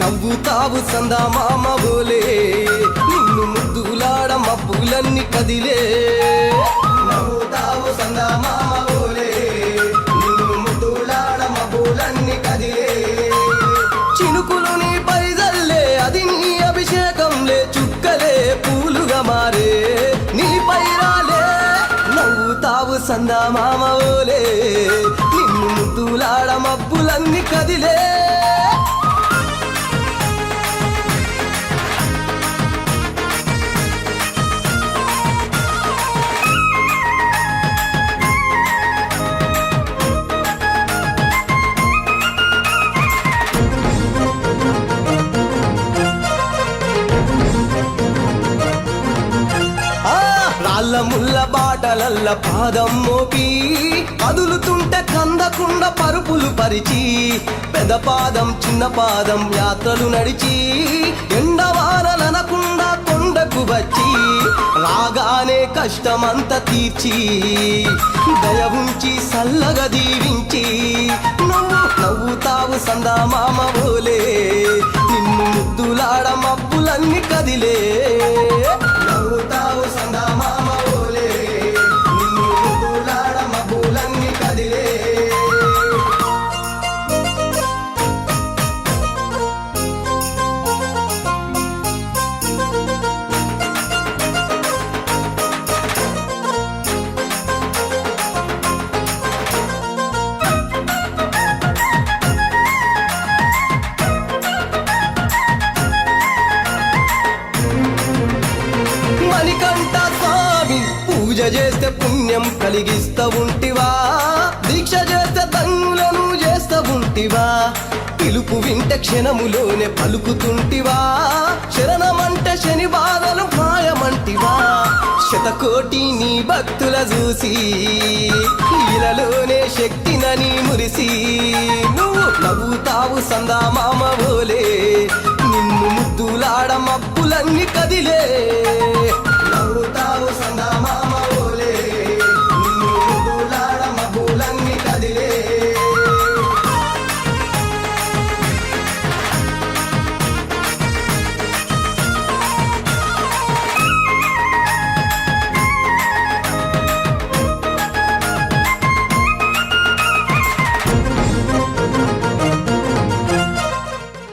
నవ్వుతావు సందా మామ బోలే నిన్ను ముద్దులాడ మబ్బులన్నీ కదిలే నవ్వుతావు సందా మామ బోలే నిన్ను ముద్దులాడ మబ్బులన్నీ కదిలే చినుకులు నీ పైదల్లే అది నీ అభిషేకంలే చుక్కలే పూలుగా మారే నీ పైరాలే నవ్వుతావు సందా మామ బోలే నిన్ను ముద్దులాడ మబ్బులన్నీ కదిలే ముల్ల బాటలల్ల పాదం మోపి కదులుతుంటే కందకుండ పరుపులు పరిచి పెద పాదం చిన్న పాదం యాత్రలు నడిచి ఎండవానలనకుండా కొండకు వచ్చి రాగానే కష్టమంత తీర్చి దయ ఉంచి సల్లగా దీవించి నువ్వు నవ్వుతావు సందా మామ బోలే నిన్ను ముద్దులాడ మబ్బులన్నీ కదిలే నవ్వుతావు సందా మామ పూజ చేస్తే పుణ్యం కలిగిస్తా ఉంటివా దీక్ష చేస్తే తంగులను చేస్తా ఉంటివా పిలుపు వింటే క్షణములోనే పలుకుతుంటివా శరణమంటే శని బాధలు మాయమంటివా శతకోటి నీ భక్తుల చూసి ఇలలోనే శక్తినని మురిసి నువ్వు నవ్వుతావు సందా మామ బోలే నిన్ను ముద్దులాడ మబ్బులన్నీ కదిలే